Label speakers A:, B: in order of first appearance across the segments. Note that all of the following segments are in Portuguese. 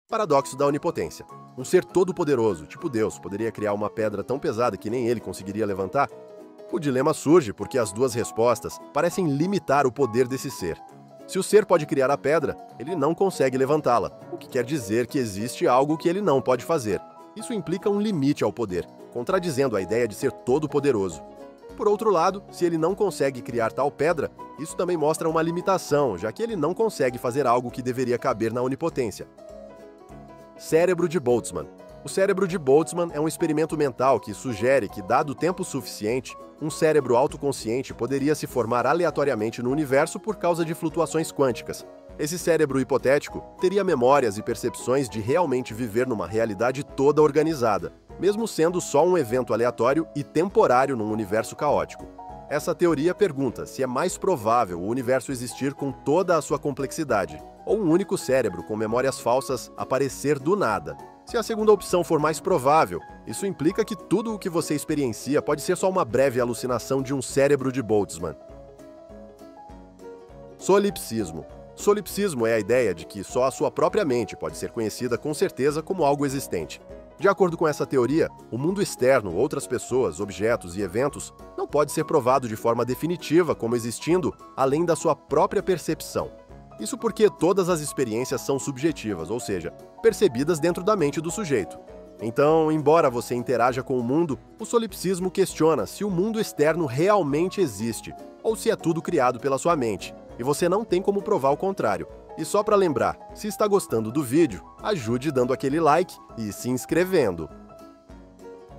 A: Paradoxo da onipotência. Um ser todo-poderoso, tipo Deus, poderia criar uma pedra tão pesada que nem ele conseguiria levantar? O dilema surge porque as duas respostas parecem limitar o poder desse ser. Se o ser pode criar a pedra, ele não consegue levantá-la, o que quer dizer que existe algo que ele não pode fazer. Isso implica um limite ao poder, contradizendo a ideia de ser todo-poderoso. Por outro lado, se ele não consegue criar tal pedra, isso também mostra uma limitação, já que ele não consegue fazer algo que deveria caber na onipotência. Cérebro de Boltzmann. O cérebro de Boltzmann é um experimento mental que sugere que, dado tempo suficiente, um cérebro autoconsciente poderia se formar aleatoriamente no universo por causa de flutuações quânticas. Esse cérebro hipotético teria memórias e percepções de realmente viver numa realidade toda organizada, mesmo sendo só um evento aleatório e temporário num universo caótico. Essa teoria pergunta se é mais provável o universo existir com toda a sua complexidade, ou um único cérebro com memórias falsas aparecer do nada. Se a segunda opção for mais provável, isso implica que tudo o que você experiencia pode ser só uma breve alucinação de um cérebro de Boltzmann. Solipsismo. Solipsismo é a ideia de que só a sua própria mente pode ser conhecida com certeza como algo existente. De acordo com essa teoria, o mundo externo, outras pessoas, objetos e eventos, não pode ser provado de forma definitiva como existindo além da sua própria percepção. Isso porque todas as experiências são subjetivas, ou seja, percebidas dentro da mente do sujeito. Então, embora você interaja com o mundo, o solipsismo questiona se o mundo externo realmente existe, ou se é tudo criado pela sua mente, e você não tem como provar o contrário. E só para lembrar, se está gostando do vídeo, ajude dando aquele like e se inscrevendo.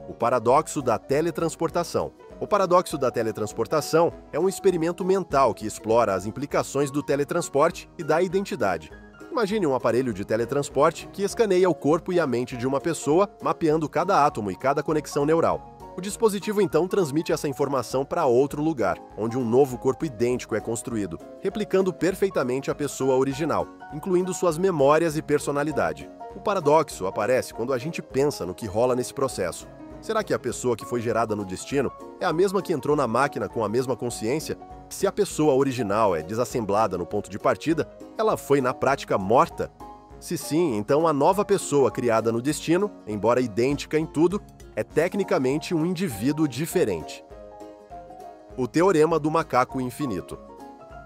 A: O paradoxo da teletransportação. O paradoxo da teletransportação é um experimento mental que explora as implicações do teletransporte e da identidade. Imagine um aparelho de teletransporte que escaneia o corpo e a mente de uma pessoa, mapeando cada átomo e cada conexão neural. O dispositivo então transmite essa informação para outro lugar, onde um novo corpo idêntico é construído, replicando perfeitamente a pessoa original, incluindo suas memórias e personalidade. O paradoxo aparece quando a gente pensa no que rola nesse processo. Será que a pessoa que foi gerada no destino é a mesma que entrou na máquina com a mesma consciência? Se a pessoa original é desassemblada no ponto de partida, ela foi na prática morta? Se sim, então a nova pessoa criada no destino, embora idêntica em tudo, é tecnicamente um indivíduo diferente. O Teorema do Macaco Infinito.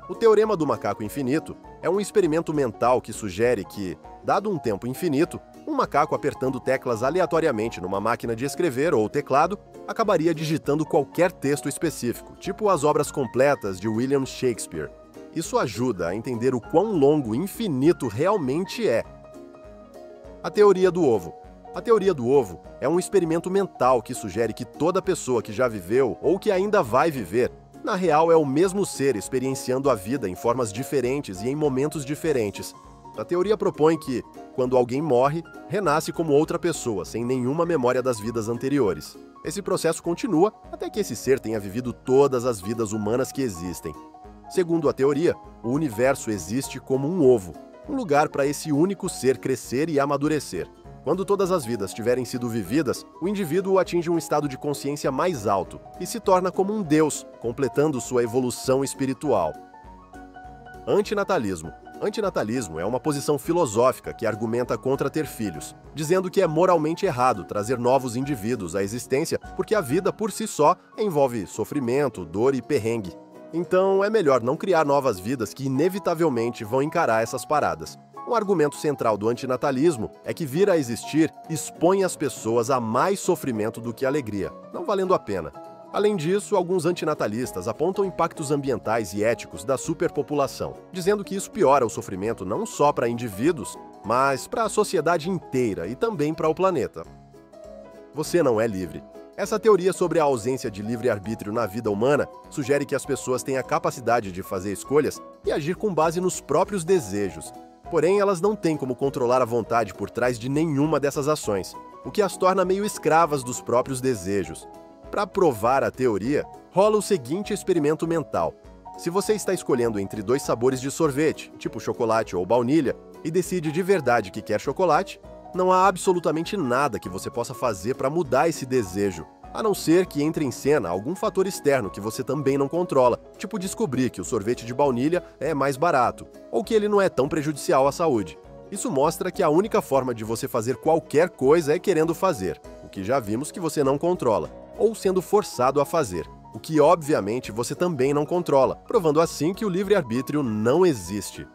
A: O Teorema do Macaco Infinito é um experimento mental que sugere que, dado um tempo infinito, um macaco apertando teclas aleatoriamente numa máquina de escrever ou teclado acabaria digitando qualquer texto específico, tipo as obras completas de William Shakespeare. Isso ajuda a entender o quão longo o infinito realmente é. A teoria do ovo. A teoria do ovo é um experimento mental que sugere que toda pessoa que já viveu ou que ainda vai viver, na real é o mesmo ser experienciando a vida em formas diferentes e em momentos diferentes. A teoria propõe que, quando alguém morre, renasce como outra pessoa, sem nenhuma memória das vidas anteriores. Esse processo continua até que esse ser tenha vivido todas as vidas humanas que existem. Segundo a teoria, o universo existe como um ovo, um lugar para esse único ser crescer e amadurecer. Quando todas as vidas tiverem sido vividas, o indivíduo atinge um estado de consciência mais alto e se torna como um deus, completando sua evolução espiritual. Antinatalismo. Antinatalismo é uma posição filosófica que argumenta contra ter filhos, dizendo que é moralmente errado trazer novos indivíduos à existência porque a vida por si só envolve sofrimento, dor e perrengue. Então é melhor não criar novas vidas que inevitavelmente vão encarar essas paradas. Um argumento central do antinatalismo é que vir a existir expõe as pessoas a mais sofrimento do que alegria, não valendo a pena. Além disso, alguns antinatalistas apontam impactos ambientais e éticos da superpopulação, dizendo que isso piora o sofrimento não só para indivíduos, mas para a sociedade inteira e também para o planeta. Você não é livre. Essa teoria sobre a ausência de livre-arbítrio na vida humana sugere que as pessoas têm a capacidade de fazer escolhas e agir com base nos próprios desejos. Porém, elas não têm como controlar a vontade por trás de nenhuma dessas ações, o que as torna meio escravas dos próprios desejos. Para provar a teoria, rola o seguinte experimento mental. Se você está escolhendo entre dois sabores de sorvete, tipo chocolate ou baunilha, e decide de verdade que quer chocolate, não há absolutamente nada que você possa fazer para mudar esse desejo, a não ser que entre em cena algum fator externo que você também não controla, tipo descobrir que o sorvete de baunilha é mais barato, ou que ele não é tão prejudicial à saúde. Isso mostra que a única forma de você fazer qualquer coisa é querendo fazer, o que já vimos que você não controla, ou sendo forçado a fazer, o que obviamente você também não controla, provando assim que o livre-arbítrio não existe.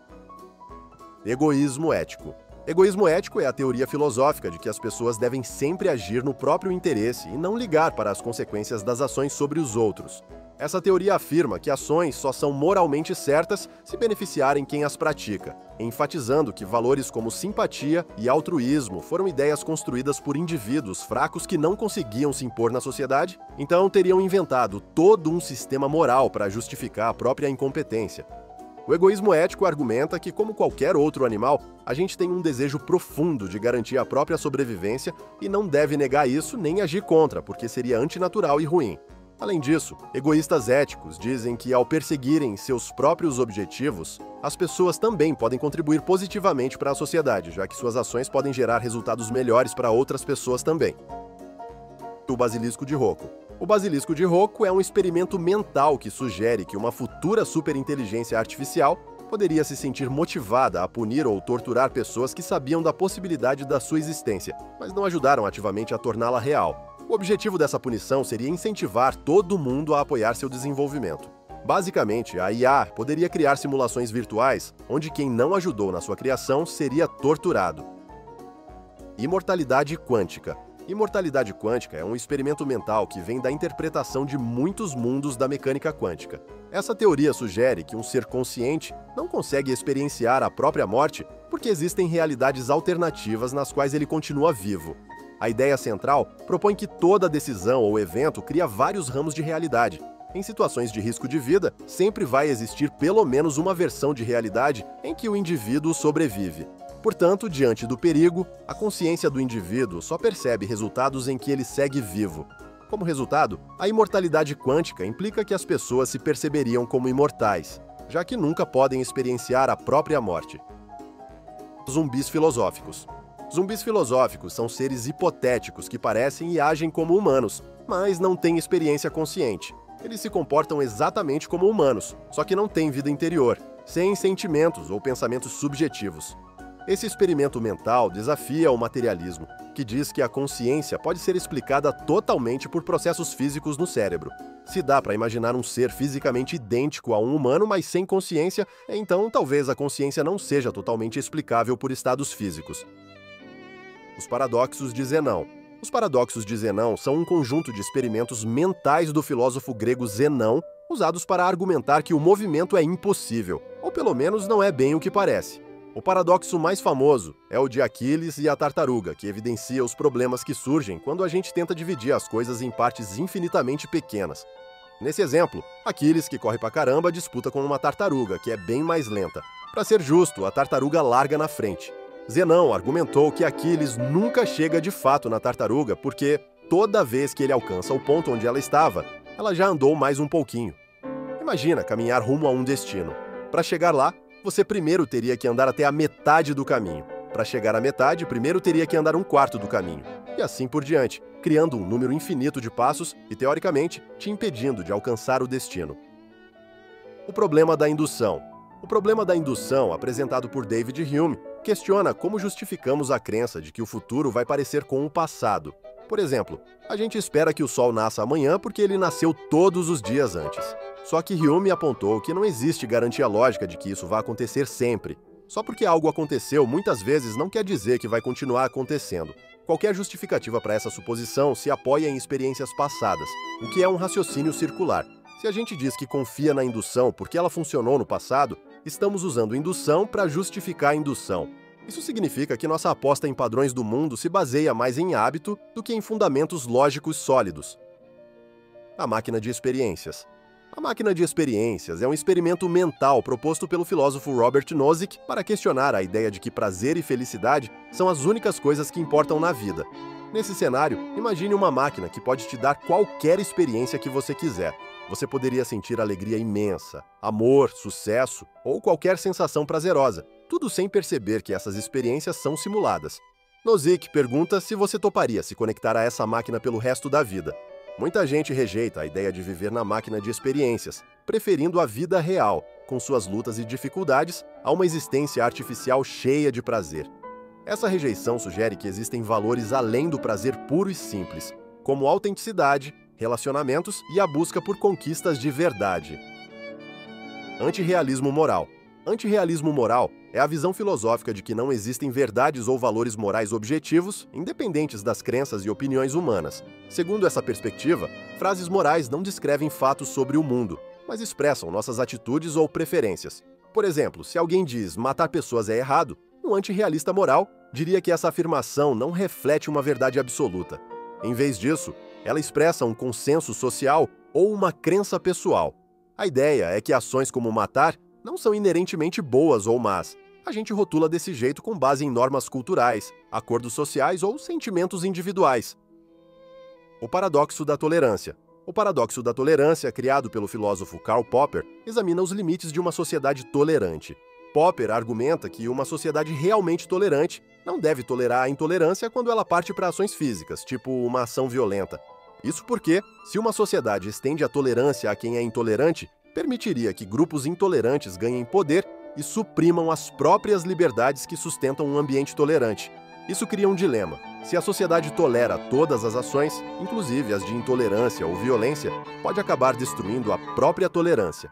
A: Egoísmo ético. Egoísmo ético é a teoria filosófica de que as pessoas devem sempre agir no próprio interesse e não ligar para as consequências das ações sobre os outros. Essa teoria afirma que ações só são moralmente certas se beneficiarem quem as pratica, enfatizando que valores como simpatia e altruísmo foram ideias construídas por indivíduos fracos que não conseguiam se impor na sociedade, então teriam inventado todo um sistema moral para justificar a própria incompetência. O egoísmo ético argumenta que, como qualquer outro animal, a gente tem um desejo profundo de garantir a própria sobrevivência e não deve negar isso nem agir contra, porque seria antinatural e ruim. Além disso, egoístas éticos dizem que, ao perseguirem seus próprios objetivos, as pessoas também podem contribuir positivamente para a sociedade, já que suas ações podem gerar resultados melhores para outras pessoas também. O basilisco de Rocco. O basilisco de Rocco é um experimento mental que sugere que uma futura superinteligência artificial poderia se sentir motivada a punir ou torturar pessoas que sabiam da possibilidade da sua existência, mas não ajudaram ativamente a torná-la real. O objetivo dessa punição seria incentivar todo mundo a apoiar seu desenvolvimento. Basicamente, a IA poderia criar simulações virtuais onde quem não ajudou na sua criação seria torturado. Imortalidade quântica. Imortalidade quântica é um experimento mental que vem da interpretação de muitos mundos da mecânica quântica. Essa teoria sugere que um ser consciente não consegue experienciar a própria morte porque existem realidades alternativas nas quais ele continua vivo. A ideia central propõe que toda decisão ou evento cria vários ramos de realidade. Em situações de risco de vida, sempre vai existir pelo menos uma versão de realidade em que o indivíduo sobrevive. Portanto, diante do perigo, a consciência do indivíduo só percebe resultados em que ele segue vivo. Como resultado, a imortalidade quântica implica que as pessoas se perceberiam como imortais, já que nunca podem experienciar a própria morte. Zumbis filosóficos. Zumbis filosóficos são seres hipotéticos que parecem e agem como humanos, mas não têm experiência consciente. Eles se comportam exatamente como humanos, só que não têm vida interior, sem sentimentos ou pensamentos subjetivos. Esse experimento mental desafia o materialismo, que diz que a consciência pode ser explicada totalmente por processos físicos no cérebro. Se dá para imaginar um ser fisicamente idêntico a um humano, mas sem consciência, então talvez a consciência não seja totalmente explicável por estados físicos. Os paradoxos de Zenão. Os paradoxos de Zenão são um conjunto de experimentos mentais do filósofo grego Zenão, usados para argumentar que o movimento é impossível, ou pelo menos não é bem o que parece. O paradoxo mais famoso é o de Aquiles e a tartaruga, que evidencia os problemas que surgem quando a gente tenta dividir as coisas em partes infinitamente pequenas. Nesse exemplo, Aquiles, que corre pra caramba, disputa com uma tartaruga, que é bem mais lenta. Para ser justo, a tartaruga larga na frente. Zenão argumentou que Aquiles nunca chega de fato na tartaruga porque, toda vez que ele alcança o ponto onde ela estava, ela já andou mais um pouquinho. Imagina caminhar rumo a um destino. Para chegar lá, você primeiro teria que andar até a metade do caminho. Para chegar à metade, primeiro teria que andar um quarto do caminho. E assim por diante, criando um número infinito de passos e, teoricamente, te impedindo de alcançar o destino. O problema da indução. O problema da indução, apresentado por David Hume, questiona como justificamos a crença de que o futuro vai parecer com o passado. Por exemplo, a gente espera que o Sol nasça amanhã porque ele nasceu todos os dias antes. Só que Hume apontou que não existe garantia lógica de que isso vá acontecer sempre. Só porque algo aconteceu muitas vezes não quer dizer que vai continuar acontecendo. Qualquer justificativa para essa suposição se apoia em experiências passadas, o que é um raciocínio circular. Se a gente diz que confia na indução porque ela funcionou no passado, estamos usando indução para justificar a indução. Isso significa que nossa aposta em padrões do mundo se baseia mais em hábito do que em fundamentos lógicos sólidos. A máquina de experiências. A máquina de experiências é um experimento mental proposto pelo filósofo Robert Nozick para questionar a ideia de que prazer e felicidade são as únicas coisas que importam na vida. Nesse cenário, imagine uma máquina que pode te dar qualquer experiência que você quiser. Você poderia sentir alegria imensa, amor, sucesso ou qualquer sensação prazerosa, tudo sem perceber que essas experiências são simuladas. Nozick pergunta se você toparia se conectar a essa máquina pelo resto da vida. Muita gente rejeita a ideia de viver na máquina de experiências, preferindo a vida real, com suas lutas e dificuldades, a uma existência artificial cheia de prazer. Essa rejeição sugere que existem valores além do prazer puro e simples, como autenticidade, relacionamentos e a busca por conquistas de verdade. Antirrealismo moral. Antirrealismo moral é a visão filosófica de que não existem verdades ou valores morais objetivos, independentes das crenças e opiniões humanas. Segundo essa perspectiva, frases morais não descrevem fatos sobre o mundo, mas expressam nossas atitudes ou preferências. Por exemplo, se alguém diz matar pessoas é errado, um antirrealista moral diria que essa afirmação não reflete uma verdade absoluta. Em vez disso, ela expressa um consenso social ou uma crença pessoal. A ideia é que ações como matar não são inerentemente boas ou más. A gente rotula desse jeito com base em normas culturais, acordos sociais ou sentimentos individuais. O paradoxo da tolerância. O paradoxo da tolerância, criado pelo filósofo Karl Popper, examina os limites de uma sociedade tolerante. Popper argumenta que uma sociedade realmente tolerante não deve tolerar a intolerância quando ela parte para ações físicas, tipo uma ação violenta. Isso porque, se uma sociedade estende a tolerância a quem é intolerante, permitiria que grupos intolerantes ganhem poder e suprimam as próprias liberdades que sustentam um ambiente tolerante. Isso cria um dilema. Se a sociedade tolera todas as ações, inclusive as de intolerância ou violência, pode acabar destruindo a própria tolerância.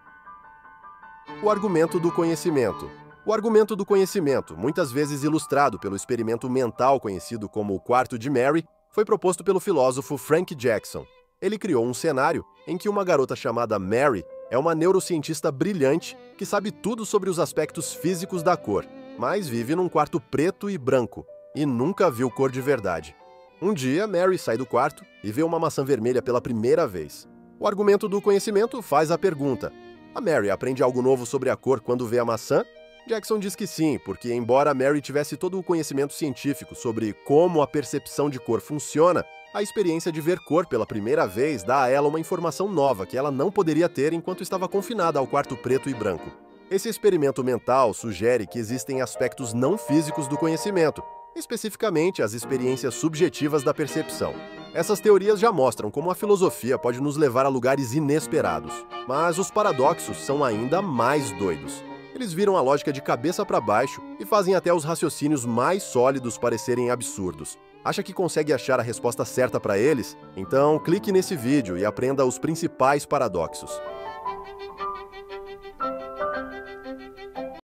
A: O argumento do conhecimento. O argumento do conhecimento, muitas vezes ilustrado pelo experimento mental conhecido como o Quarto de Mary, foi proposto pelo filósofo Frank Jackson. Ele criou um cenário em que uma garota chamada Mary é uma neurocientista brilhante que sabe tudo sobre os aspectos físicos da cor, mas vive num quarto preto e branco e nunca viu cor de verdade. Um dia, Mary sai do quarto e vê uma maçã vermelha pela primeira vez. O argumento do conhecimento faz a pergunta: a Mary aprende algo novo sobre a cor quando vê a maçã? Jackson diz que sim, porque embora Mary tivesse todo o conhecimento científico sobre como a percepção de cor funciona, a experiência de ver cor pela primeira vez dá a ela uma informação nova que ela não poderia ter enquanto estava confinada ao quarto preto e branco. Esse experimento mental sugere que existem aspectos não físicos do conhecimento, especificamente as experiências subjetivas da percepção. Essas teorias já mostram como a filosofia pode nos levar a lugares inesperados. Mas os paradoxos são ainda mais doidos. Eles viram a lógica de cabeça para baixo e fazem até os raciocínios mais sólidos parecerem absurdos. Acha que consegue achar a resposta certa para eles? Então clique nesse vídeo e aprenda os principais paradoxos.